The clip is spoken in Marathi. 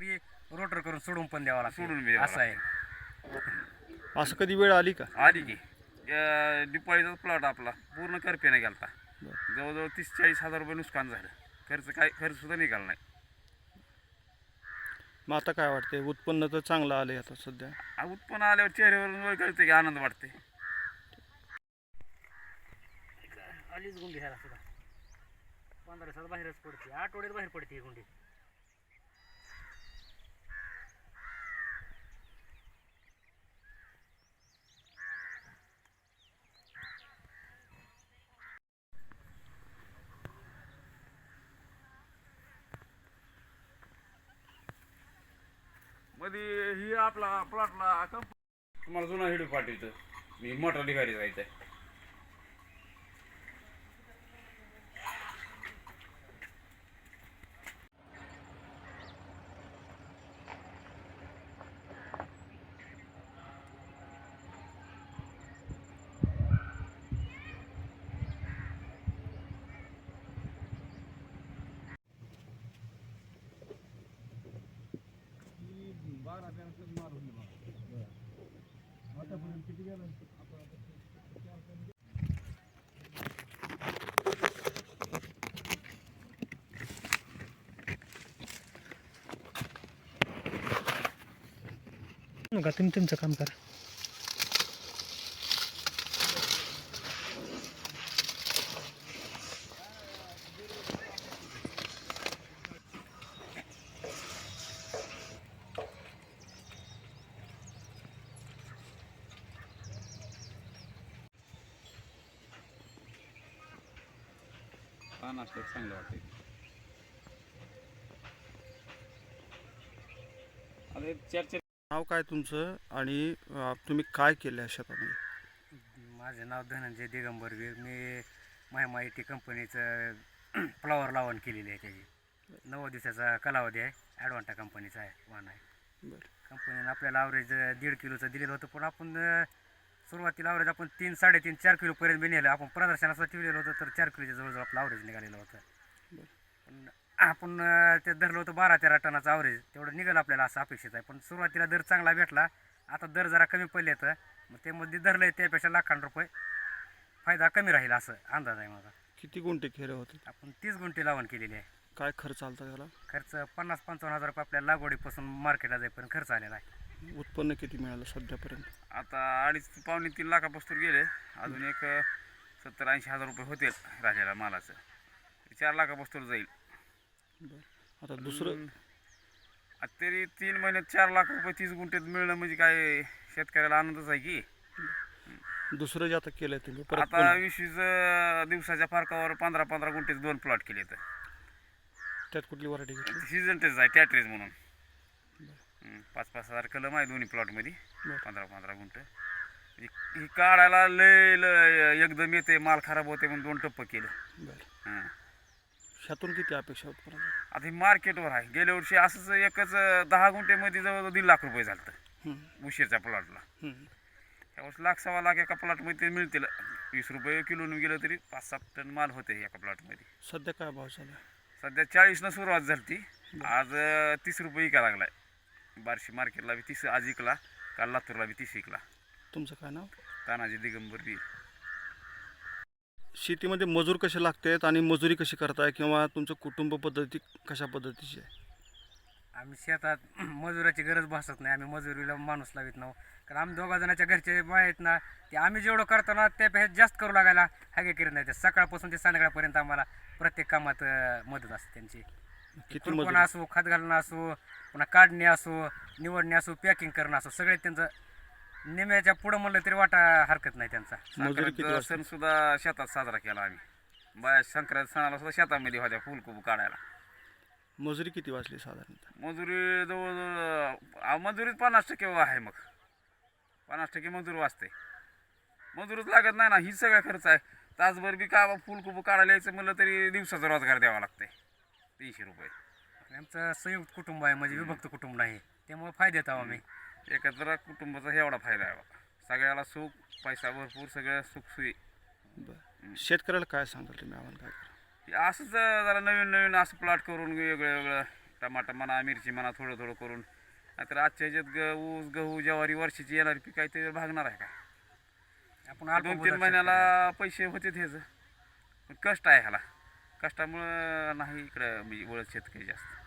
तरी रोटर करून सोडून पण द्यावा सोडून लागतो असं आहे. असं कधी वेळ आली का? आली की दिपाळीचा प्लॉट आपला पूर्ण करपेने गेलता. जवळजवळ 30-40 हजार रुपये नुकसान झालं. खर्च सुद्धा निघाला नाही. मग आता काय वाटते, उत्पन्न तर चांगलं आलंय आता सध्या? उत्पन्न आल्यावर चेहऱ्यावरून वय कळते की आनंद वाटते. आलीच गुंडी ह्याला सुद्धा 15 दिवसात बाहेरच पडते, आठवड्यात बाहेर पडते ही गुंडी. मध्ये ही आपला प्लॉटला तुम्हाला जुना हिडू पाठवतो मी. मोठा ढिगारी जायचं आहे. का तुम्ही तुमचं काम करा. पान असलं चांगलं वाटते. आता चर्चा. नाव काय तुमचं आणि तुम्ही काय केलं आहे शेतामध्ये? माझं नाव धनंजय दिगंबर वीर. मी महिमा IT कंपनीचं फ्लॉवर लावण केलेली आहे. त्याची 9 दिवसाचा कालावधी आहे. ॲडवांटा कंपनीचा आहे, वाण आहे. बरं. कंपनीनं आपल्याला ॲव्हरेज 1.5 किलोचं दिलेलं होतं, पण आपण सुरुवातीला ॲव्हरेज आपण 3, 3.5, 4 किलोपर्यंत बी नेलं. आपण प्रदर्शनासाठी ठेवलेलं होतं तर 4 किलोच्या जवळजवळ आपलं ॲव्हरेज निघालेलं होतं. पण आपण ते धरलं होतं 12-13 टनाचं ॲव्हरेज. तेवढं निघालं आपल्याला असं अपेक्षित आहे. पण सुरुवातीला दर चांगला भेटला. आता दर जरा कमी पडले तर मग ते मध्ये धरलं त्यापेक्षा लाखांनी रुपये फायदा कमी राहील असं अंदाज आहे माझा. किती गुंठे खेरे होते? आपण 30 गुंठे लावण केलेली आहे. काय खर्च आलता त्याला? खर्च 50-55 हजार रुपये आपल्याला लागवडीपासून मार्केटला जाईपर्यंत खर्च आलेला आहे. उत्पन्न किती मिळालं सध्यापर्यंत? आता 2.5-3 लाखापासून गेले. अजून एक 70-80 हजार रुपये होतील राजाला मालाचं. 4 लाखापासून जाईल. आता दुसरं तरी 3 महिन्यात 4 लाख रुपये 30 गुंठेत मिळणं म्हणजे काय शेतकऱ्याला आनंदच आहे की. दुसरं जे आता केलंय तुम्ही परत आता 20 दिवसाच्या फरकावर 15-15 गुंठेच 2 प्लॉट केले. तर त्यात कुठली व्हरायटी घेतली? सीझन टेस्ट आहे, टॅटरेज म्हणून. 5-5 हजार कलम आहे दोन्ही प्लॉटमध्ये. 15-15 गुंठ. ही काढायला लय एकदम येते, माल खराब होते म्हणून 2 टप्प केलं. बरं. ह्यातून किती अपेक्षा उत्पन्न? आता ही मार्केटवर आहे. गेल्या वर्षी असंच एकच 10 गुंठेमध्ये जवळजवळ 1.5 लाख रुपये झालं उशीरच्या प्लॉटला. त्यावेळेस 1-1.25 लाख एका प्लॉटमध्ये मिळतील. 20 रुपये किलोनं गेलं तरी 5-7 टन माल होते एका प्लॉटमध्ये. सध्या काय भाव चालू आहे? सध्या 40 सुरुवात झाली. आज 30 रुपये इका लागलाय. बार्शी मार्केटला बी 30 आज इकला. काल लातूरला बी 30 इकला. तुमचं काय नाव? तानाजी दिगंबर वीर. शेतीमध्ये मजूर कसे लागतात आणि मजुरी कशी करताय, किंवा तुमचं कुटुंब पद्धती कशा पद्धतीची आहे? आम्ही शेतात मजुराची गरज भासत नाही. आम्ही मजुरीला माणूस लावित नाही. कारण आम्ही 2 जणांच्या घरचे बाय आहेत ना, ते आम्ही जेवढं करतो ना त्यापेक्षा जास्त करू लागायला हागे करीत नाही. ते सकाळपासून ते संध्याकाळपर्यंत आम्हाला प्रत्येक कामात मदत असते त्यांची. किती कुरपण मजूर? असो, खत घालणं असो, पुन्हा काढणे असो, निवडणे असो, पॅकिंग करणं असो, सगळे त्यांचं निम्याच्या पुढं म्हणलं तरी वाटा हरकत नाही त्यांचा. मजुरी किती संक्रांत वाजता? सण सुद्धा शेतात साजरा केला आम्ही. बाया संक्रांत सणाला सुद्धा शेतामध्ये होत्या फुलकुबू काढायला. मजुरी किती वाजली साधारणतः? मजुरी जवळ मजुरीत 50% आहे. मग 50% मजूर वाचते. मजूरच लागत नाही ना. ही सगळा खर्च आहे. तासभर बी का फुलकुबू काढायला यायचं म्हणलं तरी दिवसाचा रोजगार द्यावा लागते 300 रुपये. आमचं संयुक्त कुटुंब आहे, म्हणजे विभक्त कुटुंब नाही. त्यामुळे फायद्यात आहो आम्ही. एकत्र कुटुंबाचा एवढा फायदा आहे बा. सगळ्याला सुख, पैसा भरपूर, सगळं सुखसुई. बरं. शेतकऱ्याला काय सांगाल तुम्ही, आव्हान काय करा? असंच जरा नवीन असं प्लॉट करून वेगळं टमाटर म्हणा मिरची म्हणा थोडं थोडं करून. नाहीतर आजच्या ह्याच्यात ऊस गहू ज्वारी वर्षाची येणारी पीक आहे ते भागणार आहे का? आपण अल्प 2-3 मुदत महिन्याला पैसे होते ह्याचं, पण कष्ट आहे ह्याला. कष्टामुळं नाही इकडं म्हणजे वळत शेतकरी जास्त.